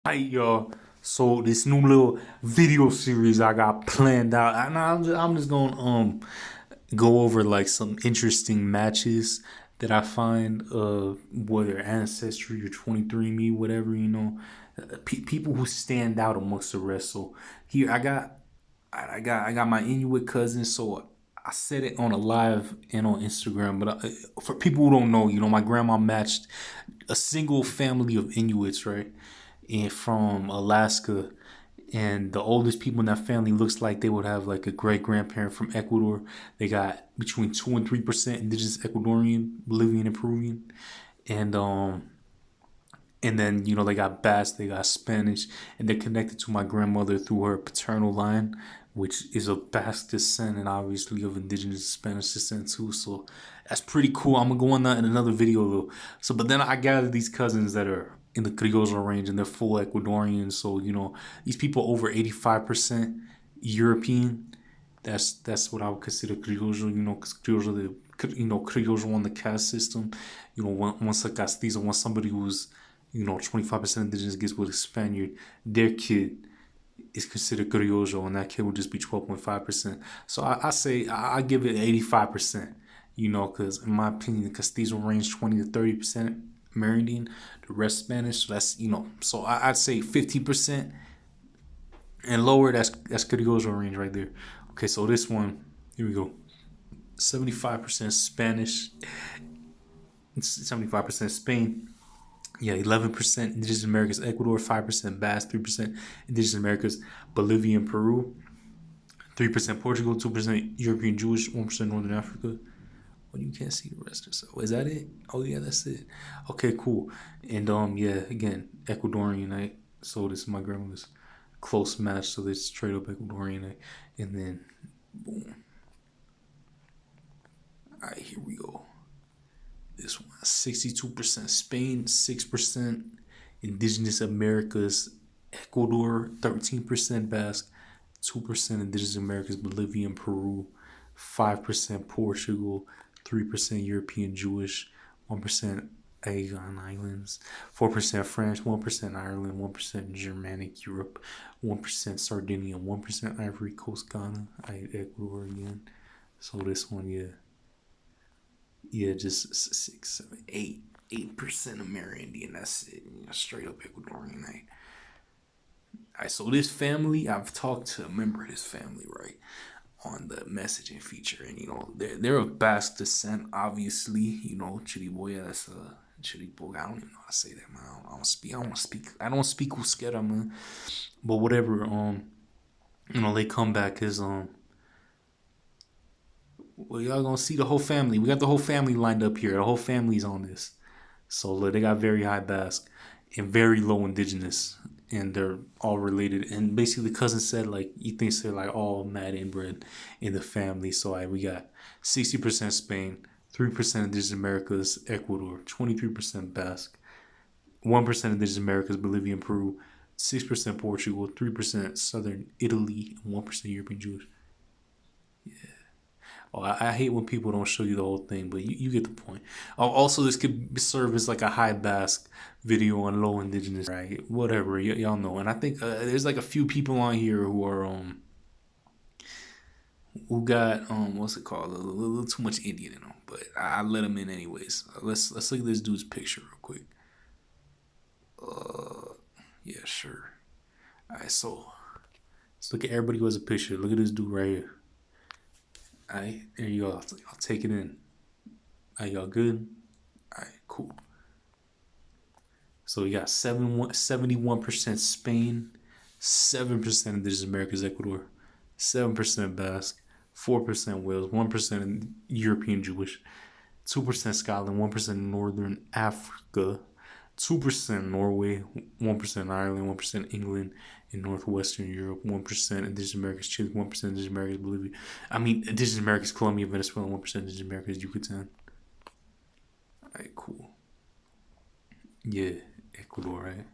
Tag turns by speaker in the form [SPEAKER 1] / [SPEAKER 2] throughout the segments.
[SPEAKER 1] Hey y'all, so this new little video series I got planned out, and I'm just gonna go over like some interesting matches that I find, whether Ancestry or 23andMe, whatever, people who stand out amongst the rest. So here I got my Inuit cousins, so I said it on a live and on Instagram. But for people who don't know, my grandma matched a single family of Inuits, right? And from Alaska, and the oldest people in that family looks like they would have like a great grandparent from Ecuador. They got between 2 and 3% indigenous Ecuadorian, Bolivian, and Peruvian, and then they got Basque, they got Spanish, and they're connected to my grandmother through her paternal line, which is of Basque descent and obviously of indigenous Spanish descent too. So that's pretty cool. I'm gonna go on that in another video though. So, but then I gathered these cousins that are in the Criollo range and they're full Ecuadorians. So these people over 85% European. That's what I would consider Criollo. Because Criollo, Criollo on the caste system. Once a castizo, once somebody who's 25% indigenous gets with a Spaniard, their kid is considered criollo, and that kid would just be 12.5%. So I say I give it 85%, because in my opinion, the Castizo range 20 to 30% Amerindian, the rest Spanish. So that's, so I'd say 50% and lower, that's criollo range right there. Okay, so this one, here we go. 75% Spanish, 75% Spain. Yeah, 11% Indigenous Americas, Ecuador, 5% Basque, 3% Indigenous Americas, Bolivia and Peru, 3% Portugal, 2% European Jewish, 1% Northern Africa. Well, you can't see the rest of it. Is that it? Oh yeah, that's it. Okay, cool. And yeah, again, Ecuadorian, right? So this is my grandmother's close match, so this straight up Ecuadorian, right? And then boom. All right, here we go. This one, 62% Spain, 6% Indigenous Americas, Ecuador, 13% Basque, 2% Indigenous Americas, Bolivia and Peru, 5% Portugal, 3% European Jewish, 1% Aegean Islands, 4% French, 1% Ireland, 1% Germanic Europe, 1% Sardinia, 1% Ivory Coast, Ghana, Ecuador again. So this one, yeah. Yeah, just 6, 7, 8% Amerindian. That's it. Straight up Ecuadorian. Right? All right, so this family, I've talked to a member of this family, right, on the messaging feature, and they're of Basque descent, obviously. Chiriboya. That's Chiriboya. I don't even know how to say that, man. I don't speak. I don't speak Euskera, man. But whatever. They come back as Well, y'all gonna see the whole family. We got the whole family lined up here. The whole family's on this. So look, they got very high Basque and very low indigenous, and they're all related. And basically, the cousin said like he thinks they're like all mad inbred in the family. So we got 60% Spain, 3% indigenous Americas, Ecuador, 23% Basque, 1% indigenous Americas, Bolivia and Peru, 6% Portugal, 3% Southern Italy, and 1% European Jewish. Oh, I hate when people don't show you the whole thing, but you get the point. Also, this could serve as like a high Basque video on low indigenous, right? Whatever, y'all know. And I think there's like a few people on here who are who got what's it called, a little too much Indian in them, but I let them in anyways. Let's look at this dude's picture real quick. Yeah, sure. All right, so let's look at everybody who has a picture. Look at this dude right here. Alright, there you go. I'll take it in. Alright, y'all good? Alright, cool. So we got 71% Spain, 7% Indigenous Americas, Ecuador, 7% Basque, 4% Wales, 1% European Jewish, 2% Scotland, 1% Northern Africa, 2% Norway, 1% Ireland, 1% England, in Northwestern Europe, 1% Indigenous Americas, Chile, 1% Indigenous Americas, Bolivia. Indigenous Americas, Colombia, Venezuela, 1% Indigenous Americas, Yucatan. Alright, cool. Yeah, Ecuador, right?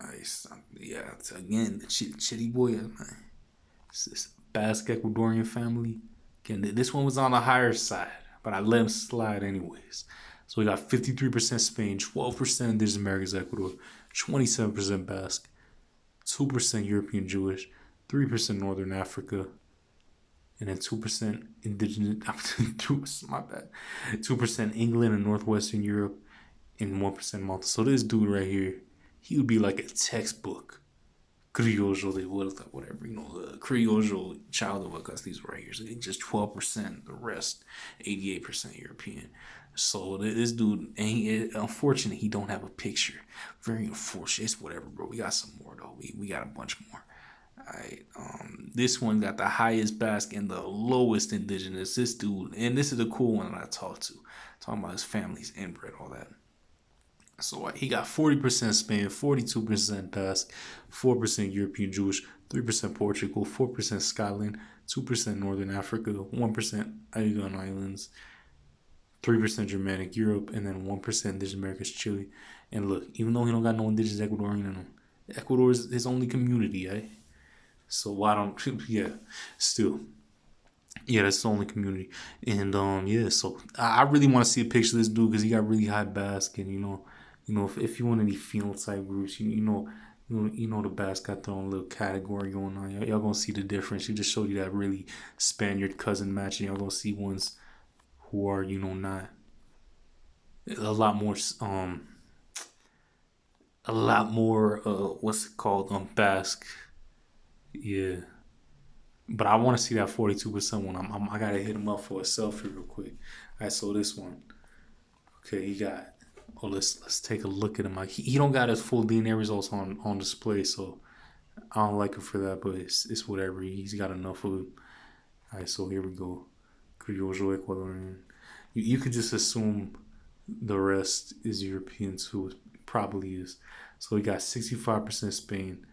[SPEAKER 1] Alright, yeah, again, the Chiriboya, man. It's this Basque Ecuadorian family. Again, this one was on the higher side, but I let him slide anyways. So we got 53% Spain, 12% Indigenous Americans, Ecuador, 27% Basque, 2% European Jewish, 3% Northern Africa, and then 2% indigenous, my bad, 2% England and Northwestern Europe, and 1% Malta. So this dude right here, he would be like a textbook Criollo de vuelta, whatever, Criollo child of a these right here. So just 12%, the rest 88% European. So this dude, and unfortunately, he don't have a picture. Very unfortunate. It's whatever, bro. We got some more though. We got a bunch more. Alright, this one got the highest Basque and the lowest indigenous. This dude, and this is the cool one that I talked to, talking about his family's inbred, all that. So he got 40% Spain, 42% Basque, 4% European Jewish, 3% Portugal, 4% Scotland, 2% Northern Africa, 1% Aegean Islands, 3% Germanic Europe, and then 1% Indigenous Americas Chile. And look, even though he don't got no indigenous Ecuadorian in him, Ecuador is his only community, eh? So why don't yeah, still. Yeah, that's the only community. And yeah, so I really want to see a picture of this dude because he got really high Basque, and if you want any phenotype groups, you know the Basque got their own little category going on. Y'all gonna see the difference. He just showed you that really Spaniard cousin match, and y'all gonna see ones who are not a lot more what's it called, Basque. Yeah, but I want to see that 42% one. I gotta hit him up for a selfie real quick. All right, so this one. Okay, he got. Oh, let's take a look at him. Like he don't got his full DNA results on display, so I don't like him for that. But it's whatever. He's got enough of it. All right, so here we go. Criollo Ecuadorian. You could just assume the rest is European too. It probably is. So we got 65% Spain,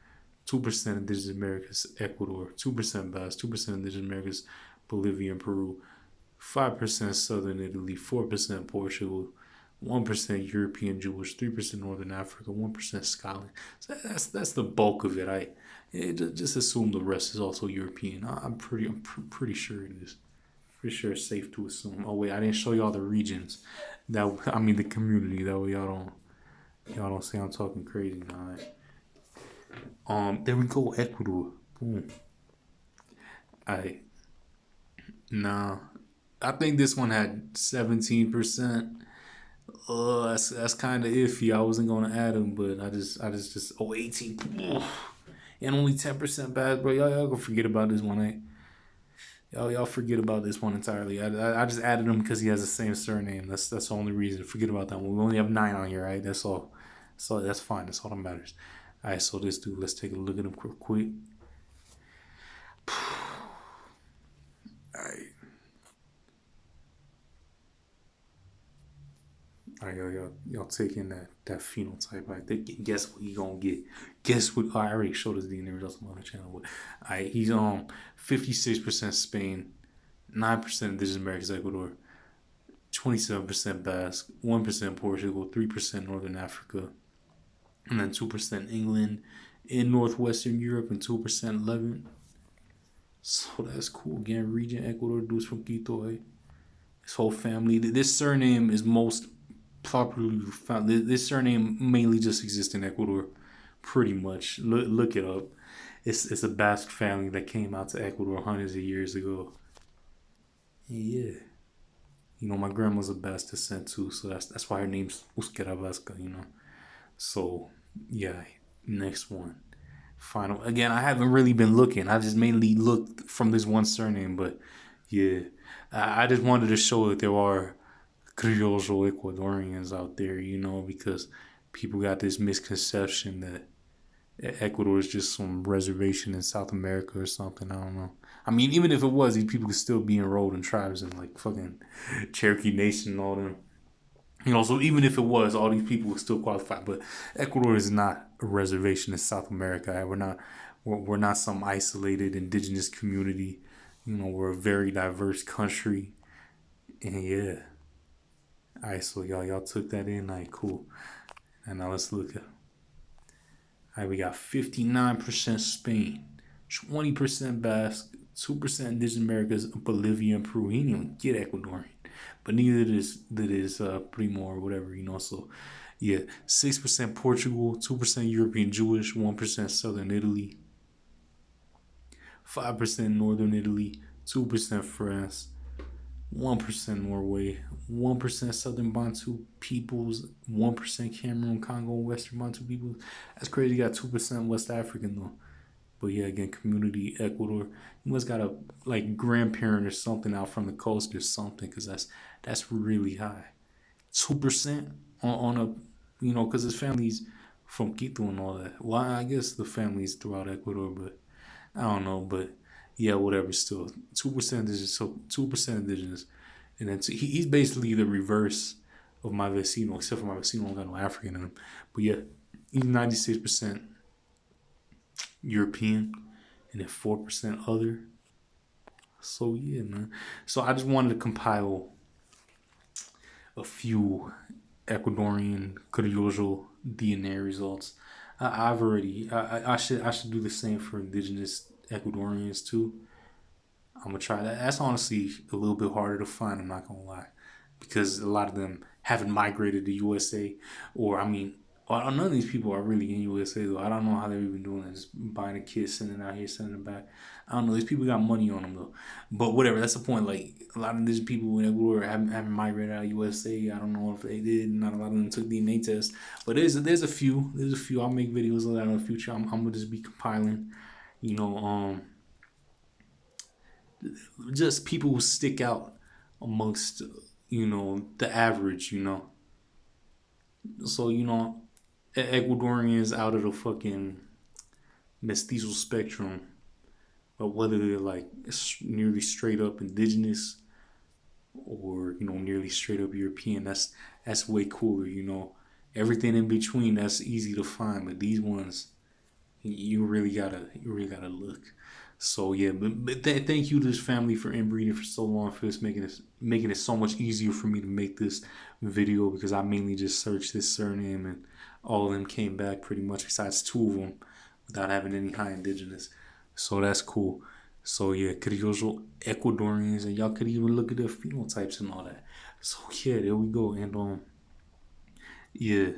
[SPEAKER 1] 2% Indigenous Americas Ecuador, 2% Basque, 2% Indigenous Americas Bolivia and Peru, 5% Southern Italy, 4% Portugal, 1% European Jewish, 3% Northern Africa, 1% Scotland. So that's the bulk of it. Just assume the rest is also European. I'm pretty sure it is. Pretty sure it's safe to assume. Oh wait, I didn't show y'all the regions. The community. That way y'all don't say I'm talking crazy. There we go. Ecuador. Boom. Nah. I think this one had 17%. That's kind of iffy. I wasn't gonna add them, but I just 18. And only 10% bad, bro. Y'all gonna forget about this one, eh? Y'all forget about this one entirely. I just added him because he has the same surname. That's the only reason. Forget about that one. We only have 9 on here, right? That's all. So that's fine. That's all that matters. All right. So this dude. Let's take a look at him quick. All right. All right, y'all taking that phenotype. I think. Guess what he gonna get? Guess what? I already showed his DNA results on the channel. But all right, he's 56% Spain, 9% Indigenous Americas Ecuador, 27% Basque, 1% Portugal, 3% Northern Africa, and then 2% England in Northwestern Europe, and 2% Levant. So that's cool. Again, region Ecuador, dudes from Quito. Eh? His whole family. This surname is most popularly found. This surname mainly just exists in Ecuador, pretty much. Look it up. It's a Basque family that came out to Ecuador hundreds of years ago. Yeah, my grandma's a Basque descent too, so that's why her name's Euskera Vasca. So yeah, next one. Final. Again, I haven't really been looking. I just mainly looked from this one surname, but yeah, I just wanted to show that there are Criollo Ecuadorians out there, because people got this misconception that Ecuador is just some reservation in South America or something. I don't know. I mean, even if it was, these people could still be enrolled in tribes and like fucking Cherokee Nation and all them. So even if it was, all these people would still qualify. But Ecuador is not a reservation in South America. We're not some isolated indigenous community. We're a very diverse country. And yeah. All right, so y'all took that in. All right, cool. And now let's look at. All right, we got 59% Spain, 20% Basque, 2% Indigenous Americas, Bolivia, and Peru. He didn't even get Ecuadorian. but neither did his primo or whatever, you know. So yeah, 6% Portugal, 2% European Jewish, 1% Southern Italy, 5% Northern Italy, 2% France, 1% Norway, 1% Southern Bantu peoples, 1% Cameroon, Congo, Western Bantu peoples. That's crazy. You got 2% West African though. But yeah, again, community Ecuador. You must got a like grandparent or something out from the coast or something, because that's really high. 2% on a, you know, because his family's from Quito and all that. Well, I guess the family's throughout Ecuador, but I don't know. But yeah, whatever. Still, 2% indigenous. So 2% indigenous, and then he's basically the reverse of my vecino, except for my vecino don't got no African in him. But yeah, he's 96% European, and then 4% other. So yeah, man. So I just wanted to compile a few Ecuadorian Criollo DNA results. I've already. I should do the same for indigenous Ecuadorians too. I'm gonna try that. That's honestly a little bit harder to find. I'm not gonna lie, because a lot of them haven't migrated to USA, or I mean, none of these people are really in USA though. I don't know how they've even doing it. Just buying a kid, sending it out here, sending it back. I don't know. These people got money on them though. But whatever. That's the point. Like a lot of these people in Ecuador haven't migrated out of USA. I don't know if they did. Not a lot of them took DNA tests. But there's a few. There's a few. I'll make videos of that in the future. I'm gonna just be compiling. You know, just people who stick out amongst, you know, the average, you know. So, you know, Ecuadorians out of the fucking mestizo spectrum, but whether they're like nearly straight up indigenous or, you know, nearly straight up European, that's way cooler, you know. Everything in between, that's easy to find, but these ones, you really gotta look. So yeah, but thank you to this family for inbreeding for so long, for this making it so much easier for me to make this video, because I mainly just searched this surname and all of them came back pretty much, besides two of them, without having any high indigenous. So that's cool. So yeah, Criollo Ecuadorians, and y'all could even look at their phenotypes and all that. So yeah, there we go. And yeah.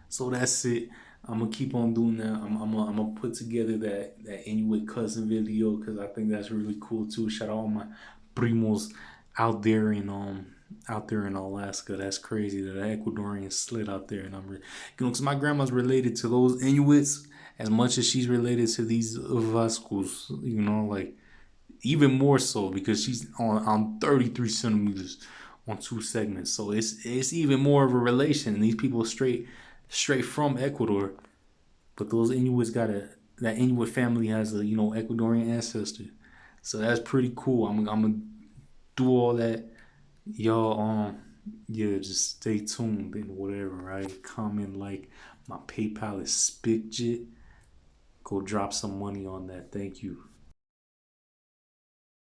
[SPEAKER 1] So that's it. I'm gonna keep on doing that. I'm gonna put together that Inuit cousin video, because I think that's really cool too. Shout out all my primos out there in Alaska. That's crazy that an Ecuadorian slid out there, and you know, because my grandma's related to those Inuits as much as she's related to these Vascos. You know, like even more so, because she's on 33 centimeters on 2 segments. So it's even more of a relation. And these people straight from Ecuador, but those Inuits that Inuit family has a, you know, Ecuadorian ancestor, so that's pretty cool. I'm gonna do all that, y'all. Yeah, just stay tuned and whatever, right? Comment, like, my PayPal is Spickjit. Go drop some money on that. Thank you.